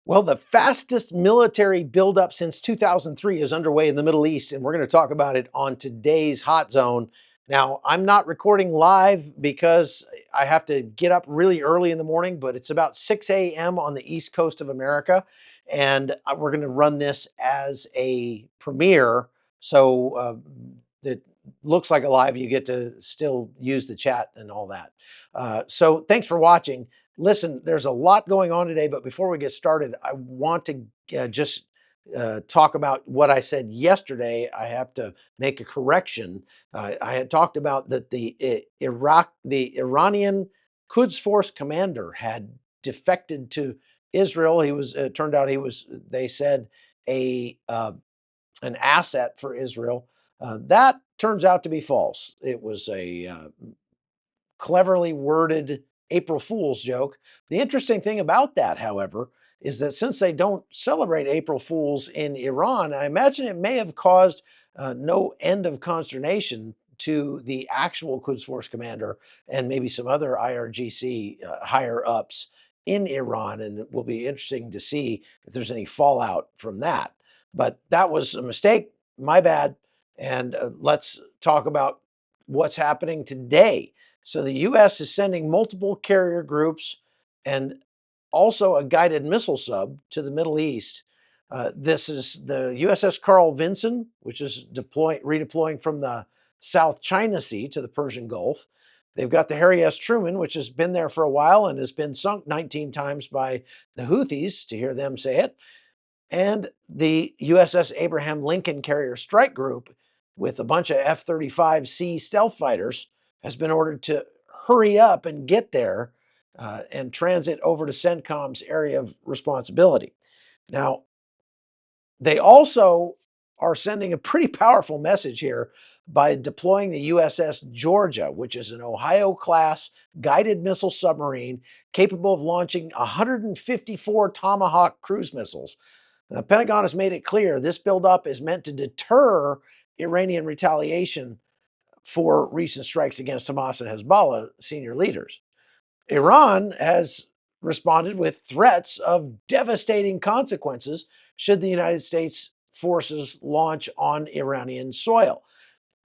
Well, the fastest military buildup since 2003 is underway in the Middle East, and we're going to talk about it on today's Hot Zone. Now, I'm not recording live because I have to get up really early in the morning, but it's about 6 a.m. on the East Coast of America, and we're going to run this as a premiere. So it looks like a live. You get to still use the chat and all that. So thanks for watching. Listen, there's a lot going on today, but before we get started, I want to just talk about what I said yesterday. I have to make a correction. I had talked about that the Iranian Quds Force commander had defected to Israel. He was turned out he was, they said, a an asset for Israel. That turns out to be false. It was a cleverly worded April Fool's joke. The interesting thing about that, however, is that since they don't celebrate April Fools in Iran, I imagine it may have caused no end of consternation to the actual Quds Force commander and maybe some other IRGC higher ups in Iran. And it will be interesting to see if there's any fallout from that. But that was a mistake, my bad. And let's talk about what's happening today. So the U.S. is sending multiple carrier groups and also a guided missile sub to the Middle East. This is the USS Carl Vinson, which is redeploying from the South China Sea to the Persian Gulf. They've got the Harry S. Truman, which has been there for a while and has been sunk 19 times by the Houthis, to hear them say it. And the USS Abraham Lincoln Carrier Strike Group, with a bunch of F-35C stealth fighters, has been ordered to hurry up and get there and transit over to CENTCOM's area of responsibility. Now, they also are sending a pretty powerful message here by deploying the USS Georgia, which is an Ohio-class guided missile submarine capable of launching 154 Tomahawk cruise missiles. The Pentagon has made it clear this buildup is meant to deter Iranian retaliation for recent strikes against Hamas and Hezbollah senior leaders. Iran has responded with threats of devastating consequences should the United States forces launch on Iranian soil.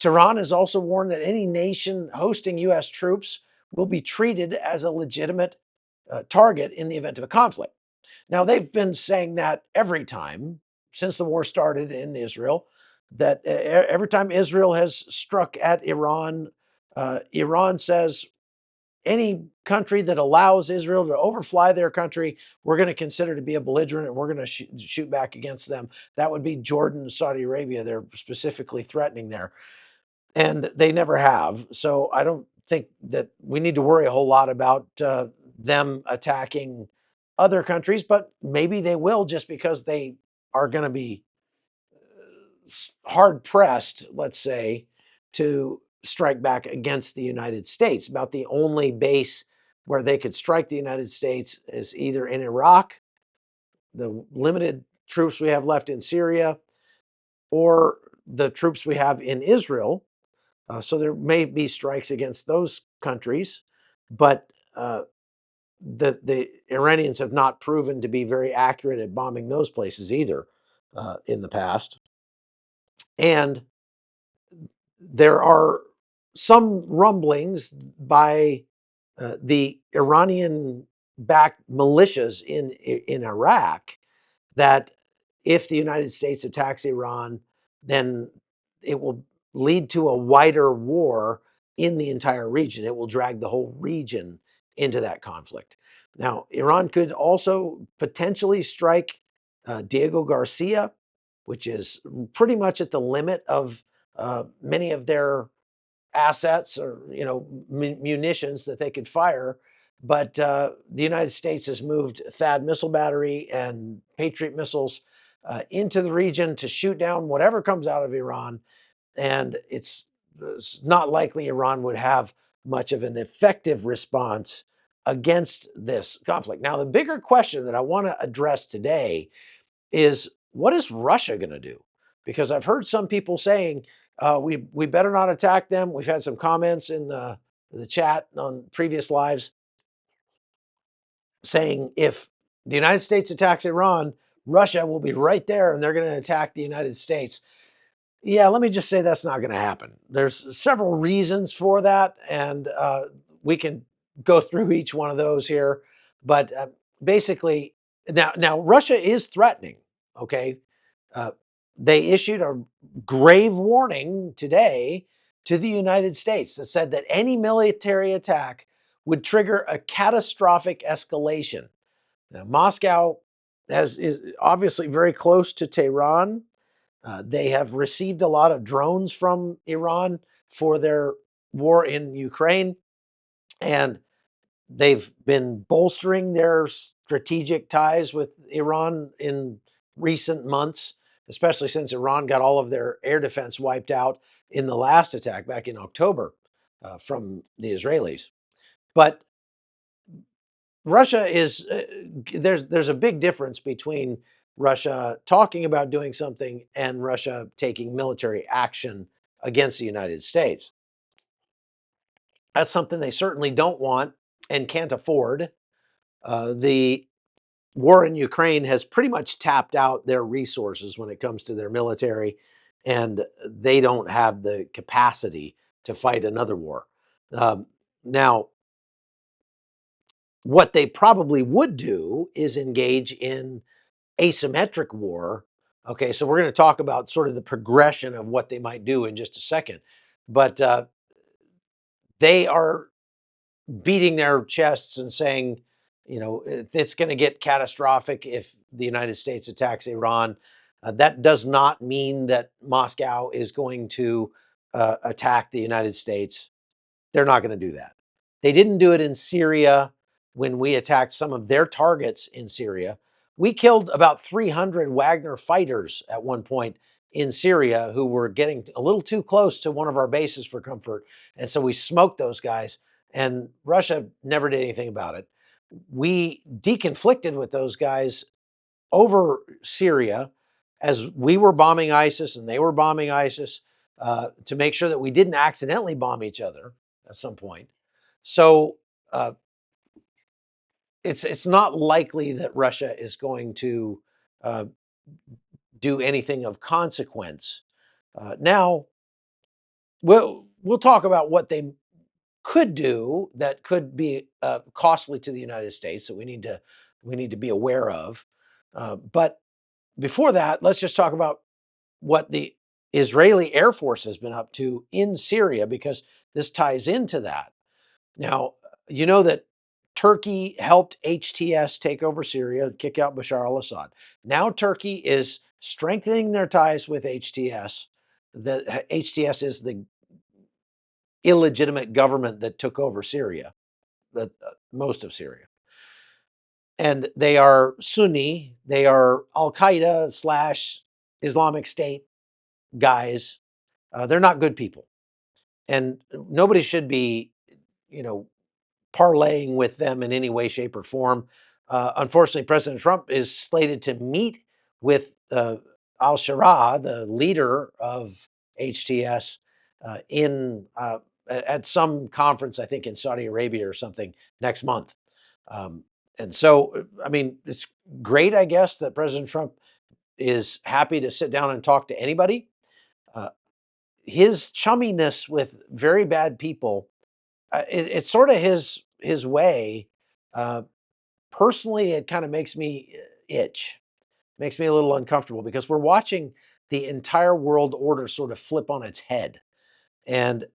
Tehran has also warned that any nation hosting U.S. troops will be treated as a legitimate target in the event of a conflict. Now, they've been saying that every time since the war started in Israel, that every time Israel has struck at Iran, Iran says any country that allows Israel to overfly their country, we're going to consider to be a belligerent and we're going to shoot back against them. That would be Jordan and Saudi Arabia. They're specifically threatening there. And they never have. So I don't think that we need to worry a whole lot about them attacking other countries, but maybe they will just because they are going to be hard pressed, let's say, to strike back against the United States. About the only base where they could strike the United States is either in Iraq, the limited troops we have left in Syria, or the troops we have in Israel. So there may be strikes against those countries, but the Iranians have not proven to be very accurate at bombing those places either in the past. And there are some rumblings by the Iranian-backed militias in Iraq that if the United States attacks Iran, then it will lead to a wider war in the entire region. It will drag the whole region into that conflict. Now, Iran could also potentially strike Diego Garcia, which is pretty much at the limit of many of their assets or munitions that they could fire. But the United States has moved THAAD missile battery and Patriot missiles into the region to shoot down whatever comes out of Iran. And it's not likely Iran would have much of an effective response against this conflict. Now, the bigger question that I want to address today is, what is Russia going to do? Because I've heard some people saying we better not attack them. We've had some comments in the chat on previous lives saying if The United States attacks Iran, Russia will be right there and they're going to attack the United States. Yeah, let me just say that's not going to happen. There's several reasons for that, and we can go through each one of those here. But basically, now Russia is threatening. Okay, uh, they issued a grave warning today to the United States that said that any military attack would trigger a catastrophic escalation. Now, Moscow is obviously very close to Tehran. They have received a lot of drones from Iran for their war in Ukraine, and they've been bolstering their strategic ties with Iran in recent months, especially since Iran got all of their air defense wiped out in the last attack back in October from the Israelis. But Russia is there's a big difference between Russia talking about doing something and Russia taking military action against the United States. That's something they certainly don't want and can't afford. The war in Ukraine has pretty much tapped out their resources when it comes to their military, and they don't have the capacity to fight another war. Now, what they probably would do is engage in asymmetric war. Okay, so we're going to talk about sort of the progression of what they might do in just a second. But they are beating their chests and saying, it's going to get catastrophic if the United States attacks Iran. That does not mean that Moscow is going to attack the United States. They're not going to do that. They didn't do it in Syria when we attacked some of their targets in Syria. We killed about 300 Wagner fighters at one point in Syria who were getting a little too close to one of our bases for comfort. And so we smoked those guys, and Russia never did anything about it. We deconflicted with those guys over Syria as we were bombing ISIS and they were bombing ISIS to make sure that we didn't accidentally bomb each other at some point. So uh, it's not likely that Russia is going to uh, do anything of consequence. Now we'll talk about what they could do that could be costly to the United States that we need to be aware of. But before that, let's just talk about what the Israeli Air Force has been up to in Syria because this ties into that. Now, you know that Turkey helped HTS take over Syria, kick out Bashar al Assad. Now, Turkey is strengthening their ties with HTS. The HTS is the illegitimate government that took over Syria, most of Syria. And they are Sunni, they are Al Qaeda slash Islamic State guys. They're not good people. And nobody should be, you know, parlaying with them in any way, shape, or form. Unfortunately, President Trump is slated to meet with Al Shara, the leader of HTS, in at some conference, I think in Saudi Arabia or something next month. Um, and so, I mean, it's great, I guess, that President Trump is happy to sit down and talk to anybody. Uh, his chumminess with very bad people, it's sort of his way. Uh, Personally, it kind of makes me itch, makes me a little uncomfortable because we're watching the entire world order sort of flip on its head. And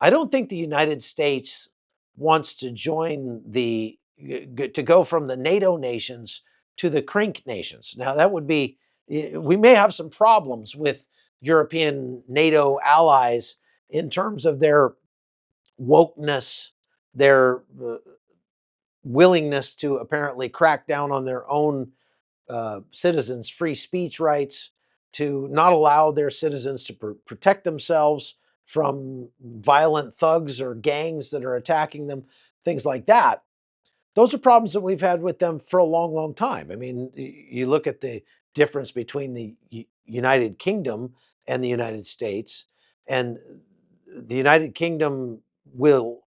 I don't think the United States wants to join to go from the NATO nations to the CRINC nations. Now, that would be, we may have some problems with European NATO allies in terms of their wokeness, their willingness to apparently crack down on their own citizens' free speech rights, to not allow their citizens to protect themselves from violent thugs or gangs that are attacking them, things like that. Those are problems that we've had with them for a long, long time. I mean, you look at the difference between the United Kingdom and the United States, and the United Kingdom will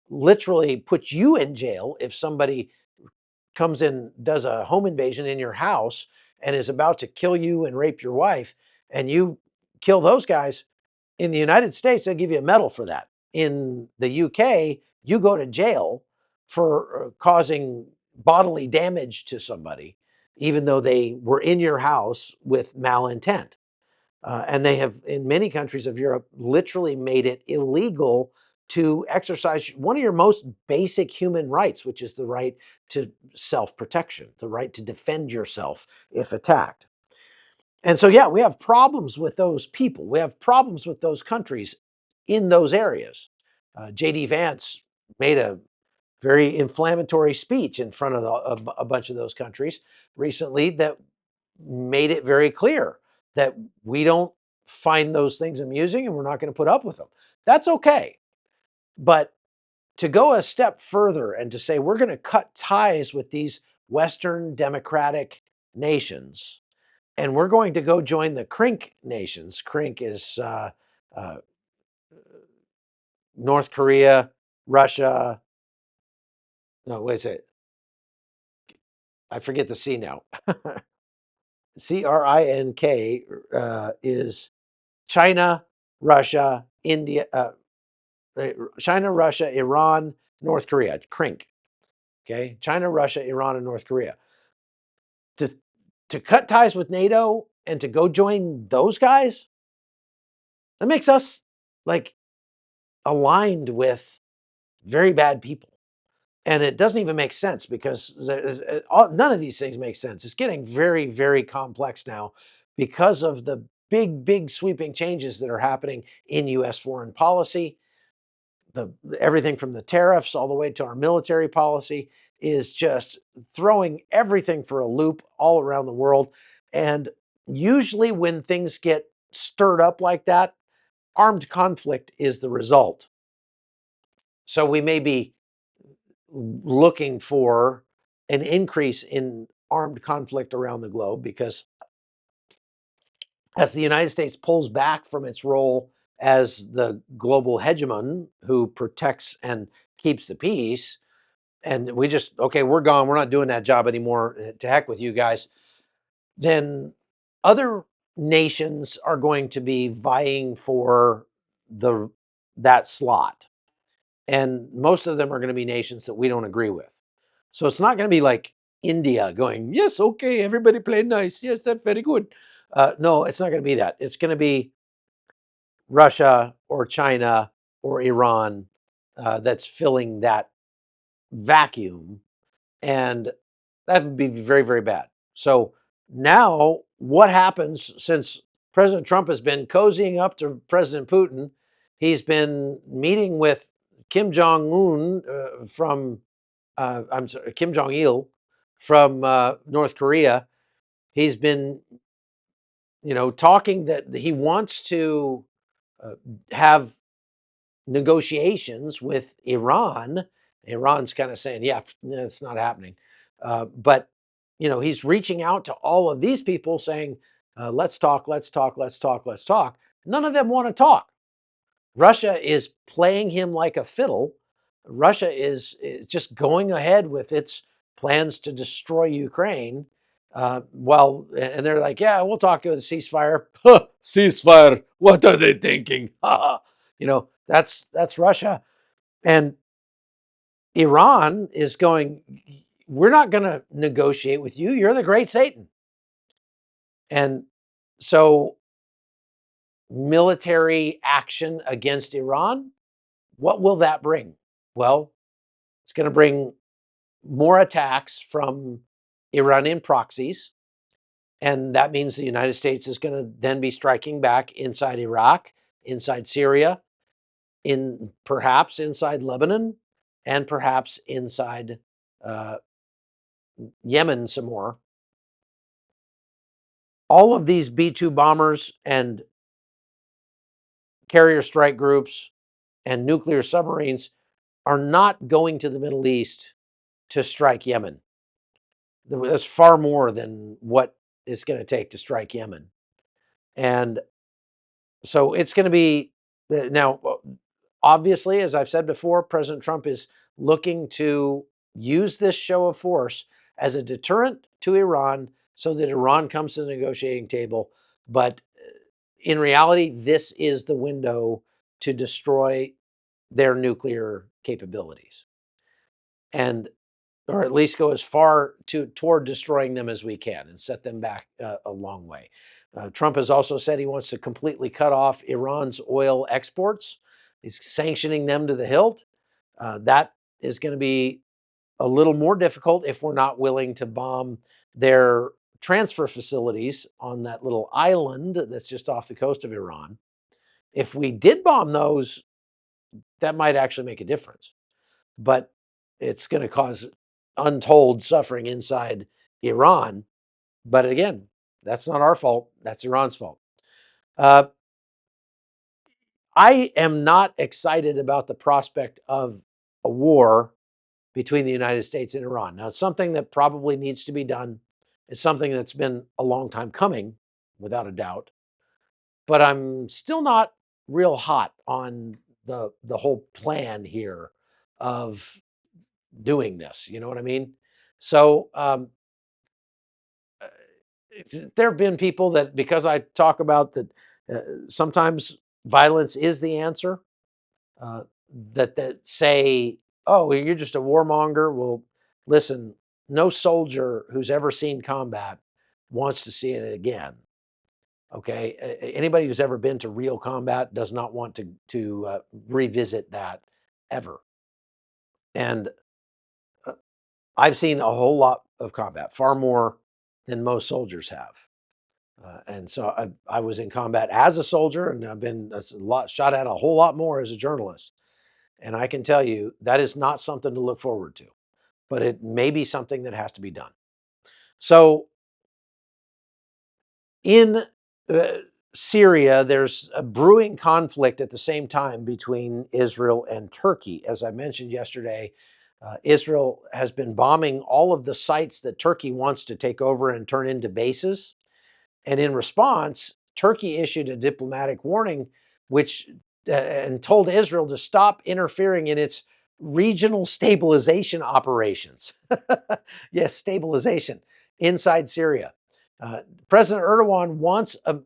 literally put you in jail if somebody comes in, does a home invasion in your house and is about to kill you and rape your wife, and you kill those guys, in the United States, they'll give you a medal for that. In the UK, you go to jail for causing bodily damage to somebody, even though they were in your house with malintent. And they have, in many countries of Europe, literally made it illegal to exercise one of your most basic human rights, which is the right to self protection, the right to defend yourself if attacked. And so, yeah, we have problems with those people. We have problems with those countries in those areas. J.D. Vance made a very inflammatory speech in front of a bunch of those countries recently that made it very clear that we don't find those things amusing and we're not going to put up with them. That's okay. But to go a step further and to say we're going to cut ties with these Western democratic nations and we're going to go join the CRINC nations. CRINC is uh, North Korea, Russia. No, wait a second. I forget the C now. CRINK is China, Russia, India, China, Russia, Iran, North Korea. CRINC. Okay, China, Russia, Iran, and North Korea. To to cut ties with NATO and to go join those guys, that makes us like aligned with very bad people. And it doesn't even make sense because none of these things make sense. It's getting very, very complex now because of the big, big sweeping changes that are happening in US foreign policy. Everything from the tariffs all the way to our military policy is just throwing everything for a loop all around the world. And usually, when things get stirred up like that, armed conflict is the result. So we may be looking for an increase in armed conflict around the globe because as the United States pulls back from its role as the global hegemon who protects and keeps the peace, and we just, okay, we're gone, we're not doing that job anymore, to heck with you guys, then other nations are going to be vying for the that slot. And most of them are going to be nations that we don't agree with. So it's not going to be like India going, yes, okay, everybody play nice. Yes, that's very good. No, it's not going to be that. It's going to be Russia or China or Iran that's filling that vacuum. And that would be very, very bad. So now what happens since President Trump has been cozying up to President Putin? He's been meeting with Kim Jong Un I'm sorry, Kim Jong Il from North Korea. He's been, talking that he wants to uh, have negotiations with Iran. Iran's kind of saying, yeah, it's not happening. But, he's reaching out to all of these people saying, let's talk, let's talk, let's talk, let's talk. None of them want to talk. Russia is playing him like a fiddle. Russia is just going ahead with its plans to destroy Ukraine. And they're like, yeah, we'll talk to the ceasefire. Ceasefire. What are they thinking? That's Russia. And Iran is going, we're not going to negotiate with you. You're the great Satan. And so military action against Iran, what will that bring? Well, it's going to bring more attacks from Iranian proxies. And that means the United States is going to then be striking back inside Iraq, inside Syria, perhaps inside Lebanon, and perhaps inside uh, Yemen some more. All of these B-2 bombers and carrier strike groups and nuclear submarines are not going to the Middle East to strike Yemen. That's far more than what it's going to take to strike Yemen. And so it's going to be now, obviously, as I've said before, President Trump is looking to use this show of force as a deterrent to Iran so that Iran comes to the negotiating table. But in reality, this is the window to destroy their nuclear capabilities, and or at least go as far toward destroying them as we can and set them back a long way. Trump has also said he wants to completely cut off Iran's oil exports. He's sanctioning them to the hilt. That is going to be a little more difficult if we're not willing to bomb their transfer facilities on that little island that's just off the coast of Iran. If we did bomb those, that might actually make a difference. But it's going to cause untold suffering inside Iran. But again, that's not our fault. That's Iran's fault. Uh, I am not excited about the prospect of a war between the United States and Iran. Now, it's something that probably needs to be done. It's something that's been a long time coming, without a doubt. But I'm still not real hot on the whole plan here of doing this. You know what I mean? So there have been people that, because I talk about that, sometimes violence is the answer. Uh, that say, "Oh, you're just a warmonger." Well, listen, no soldier who's ever seen combat wants to see it again. Okay, anybody who's ever been to real combat does not want to revisit that ever. And I've seen a whole lot of combat, far more than most soldiers have. And so I was in combat as a soldier, and I've been shot at a whole lot more as a journalist. And I can tell you that is not something to look forward to, but it may be something that has to be done. So in uh, Syria, there's a brewing conflict at the same time between Israel and Turkey. As I mentioned yesterday, Israel has been bombing all of the sites that Turkey wants to take over and turn into bases. And in response, Turkey issued a diplomatic warning, which and told Israel to stop interfering in its regional stabilization operations. Yes, stabilization inside Syria. President Erdogan wants an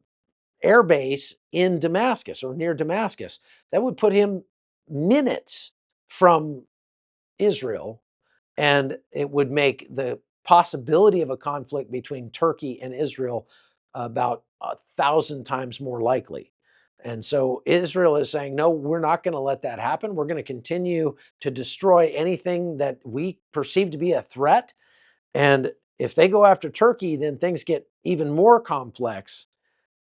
air base in Damascus or near Damascus. That would put him minutes from Israel, and it would make the possibility of a conflict between Turkey and Israel about 1,000 times more likely. And so Israel is saying, no, we're not going to let that happen. We're going to continue to destroy anything that we perceive to be a threat. And if they go after Turkey, then things get even more complex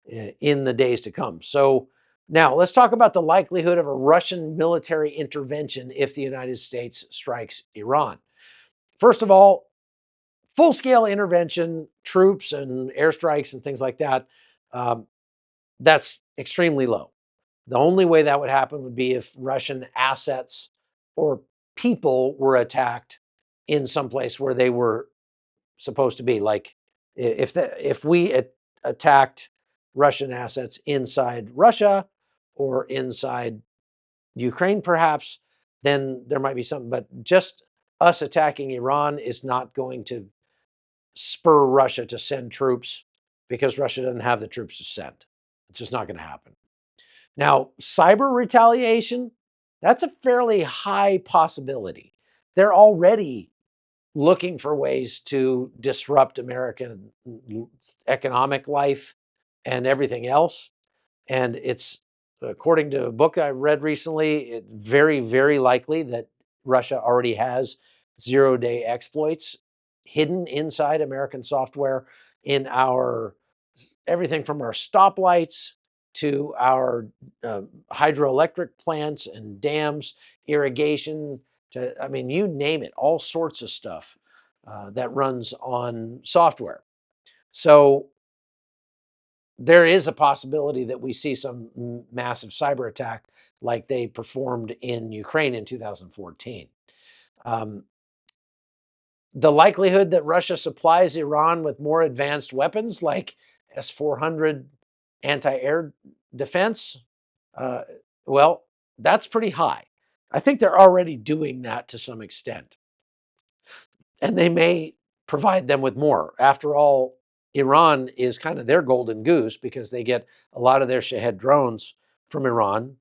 in the days to come. So now let's talk about the likelihood of a Russian military intervention if the United States strikes Iran. First of all, full-scale intervention, troops and airstrikes and things like that, um, that's extremely low. The only way that would happen would be if Russian assets or people were attacked in some place where they were supposed to be. Like if we attacked Russian assets inside Russia or inside Ukraine, perhaps, then there might be something. But just us attacking Iran is not going to spur Russia to send troops because Russia doesn't have the troops to send. It's just not going to happen. Now, cyber retaliation, that's a fairly high possibility. They're already looking for ways to disrupt American economic life and everything else. And it's, according to a book I read recently, it's very, very likely that Russia already has zero-day exploits hidden inside American software in our everything from our stoplights to our hydroelectric plants and dams, irrigation, to, I mean, you name it, all sorts of stuff that runs on software. So there is a possibility that we see some massive cyber attack like they performed in Ukraine in 2014. Um, the likelihood that Russia supplies Iran with more advanced weapons like S-400 anti-air defense, uh, well, that's pretty high. I think they're already doing that to some extent. And they may provide them with more. After all, Iran is kind of their golden goose because they get a lot of their Shahed drones from Iran,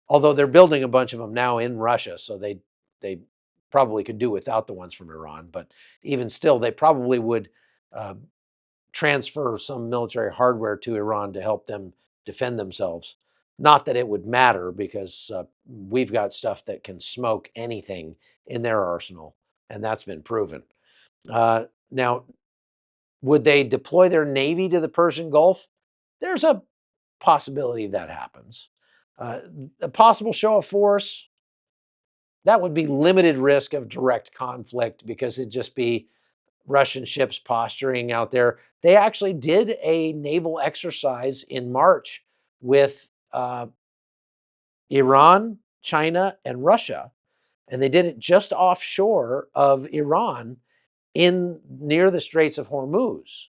although they're building a bunch of them now in Russia, so they probably could do without the ones from Iran. But even still, they probably would uh, transfer some military hardware to Iran to help them defend themselves. Not that it would matter because we've got stuff that can smoke anything in their arsenal, and that's been proven. Now, would they deploy their navy to the Persian Gulf? There's a possibility that happens. Uh, a possible show of force, that would be limited risk of direct conflict because it'd just be Russian ships posturing out there. They actually did a naval exercise in March with Iran, China, and Russia, and they did it just offshore of Iran in near the Straits of Hormuz.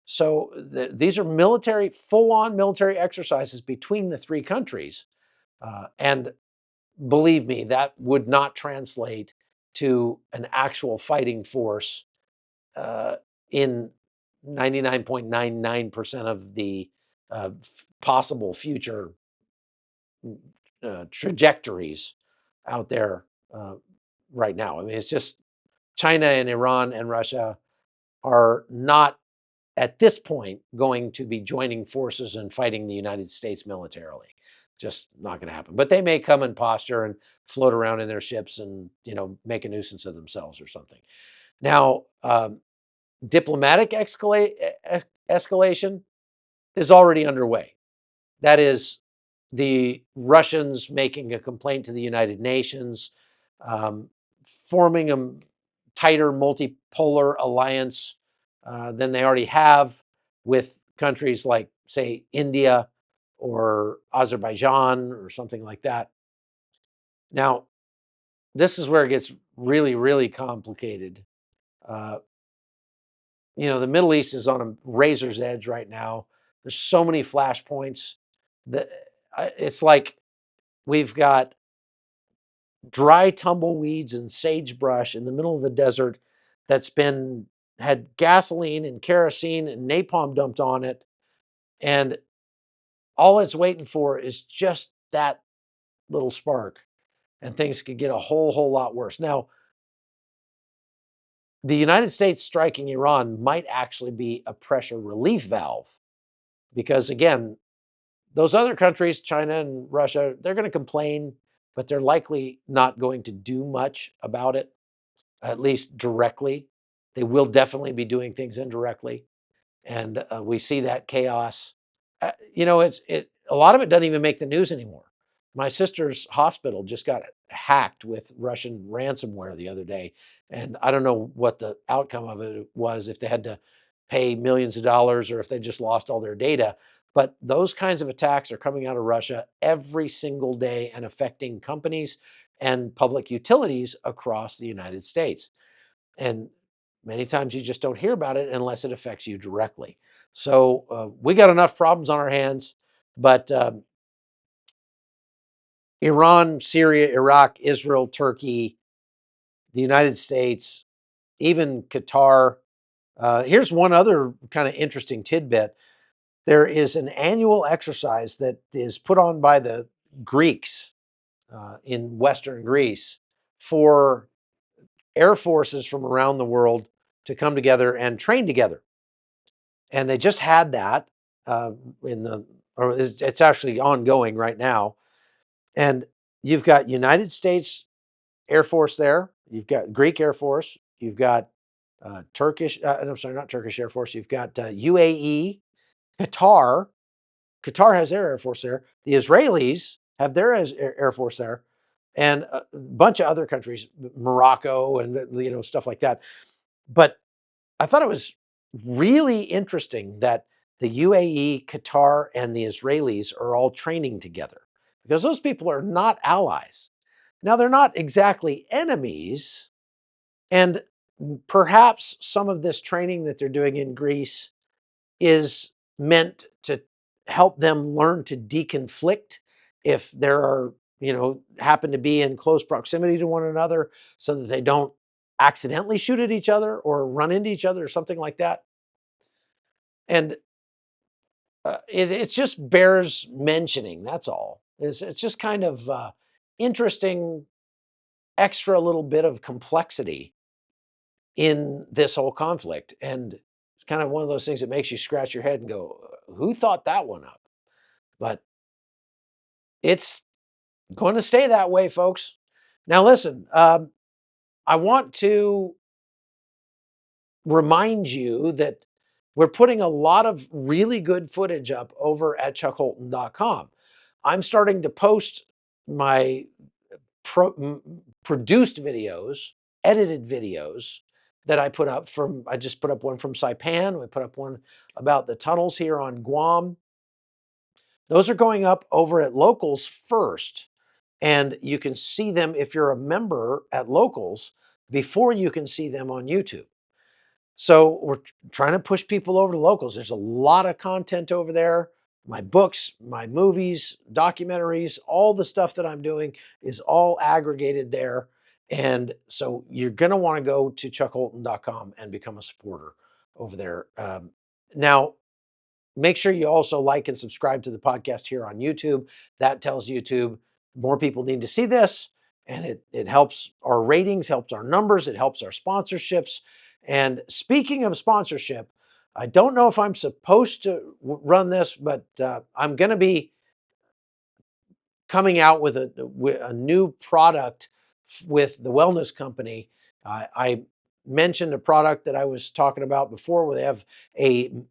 So these are military, full-on military exercises between the three countries, and believe me, that would not translate to an actual fighting force uh, in 99.99% of the possible future trajectories out there right now. I mean, it's just China and Iran and Russia are not at this point going to be joining forces and fighting the United States militarily. Just not going to happen. But they may come and posture and float around in their ships and make a nuisance of themselves or something. Now, diplomatic escalation is already underway. That is the Russians making a complaint to the United Nations, um, forming a tighter multipolar alliance than they already have with countries like, say, India or Azerbaijan or something like that. Now, this is where it gets really, really complicated. Uh, the Middle East is on a razor's edge right now. There's so many flashpoints that it's like we've got dry tumbleweeds and sagebrush in the middle of the desert that's been had gasoline and kerosene and napalm dumped on it, and all it's waiting for is just that little spark, and things could get a whole lot worse. Now, the United States striking Iran might actually be a pressure relief valve because, again, those other countries, China and Russia, they're going to complain, but they're likely not going to do much about it, at least directly. They will definitely be doing things indirectly, and we see that chaos. A lot of it doesn't even make the news anymore. My sister's hospital just got hacked with Russian ransomware the other day, and I don't know what the outcome of it was, if they had to pay millions of dollars or if they just lost all their data. But those kinds of attacks are coming out of Russia every single day and affecting companies and public utilities across the United States. And many times you just don't hear about it unless it affects you directly. So we got enough problems on our hands, but Iran, Syria, Iraq, Israel, Turkey, the United States, even Qatar. Here's one other kind of interesting tidbit. There is an annual exercise that is put on by the Greeks in Western Greece for air forces from around the world to come together and train together. And they just had that uh, or it's actually ongoing right now. And you've got United States Air Force there. You've got Greek Air Force. You've got Turkish. I'm sorry, not Turkish Air Force. You've got UAE, Qatar. Qatar has their Air Force there. The Israelis have their Air Force there, and a bunch of other countries, Morocco, and stuff like that. But I thought it was really interesting that the UAE, Qatar, and the Israelis are all training together because those people are not allies. Now, they're not exactly enemies, and perhaps some of this training that they're doing in Greece is meant to help them learn to deconflict if there are, happen to be in close proximity to one another so that they don't accidentally shoot at each other or run into each other or something like that. And it just bears mentioning. That's all. It's just kind of interesting, extra little bit of complexity in this whole conflict. And it's kind of one of those things that makes you scratch your head and go, who thought that one up? But it's going to stay that way, folks. Now, listen, I want to remind you that we're putting a lot of really good footage up over at chuckholton.com. I'm starting to post my produced videos, edited videos that I put up from, I just put up one from Saipan. We put up one about the tunnels here on Guam. Those are going up over at Locals first. And you can see them if you're a member at Locals before you can see them on YouTube. So we're trying to push people over to Locals. There's a lot of content over there. My books, my movies, documentaries, all the stuff that I'm doing is all aggregated there. And so you're going to want to go to chuckholton.com and become a supporter over there. Now, make sure you also like and subscribe to the podcast here on YouTube. That tells YouTube more people need to see this, and it helps our ratings, helps our numbers, it helps our sponsorships. And speaking of sponsorship, I don't know if I'm supposed to run this, but I'm going to be coming out with a new product with the wellness company. I mentioned a product that I was talking about before where they have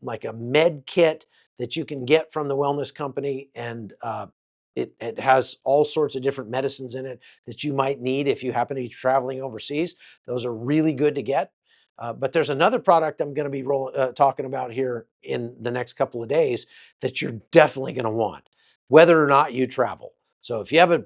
like a med kit that you can get from the wellness company, and it has all sorts of different medicines in it that you might need if you happen to be traveling overseas. Those are really good to get. But there's another product I'm going to be talking about here in the next couple of days that you're definitely going to want, whether or not you travel. So if you have a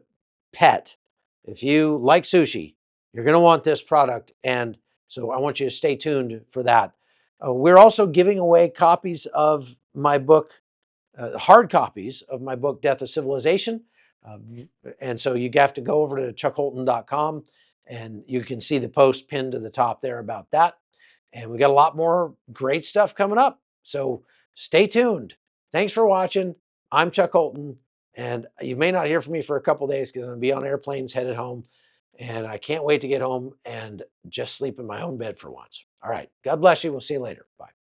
pet, if you like sushi, you're going to want this product. And so I want you to stay tuned for that. We're also giving away copies of my book, hard copies of my book, Death of Civilization. Uh, and so you have to go over to chuckholton.com and you can see the post pinned to the top there about that. And we got a lot more great stuff coming up. So stay tuned. Thanks for watching. I'm Chuck Holton. And you may not hear from me for a couple days because I'm going to be on airplanes headed home. And I can't wait to get home and just sleep in my own bed for once. All right. God bless you. We'll see you later. Bye.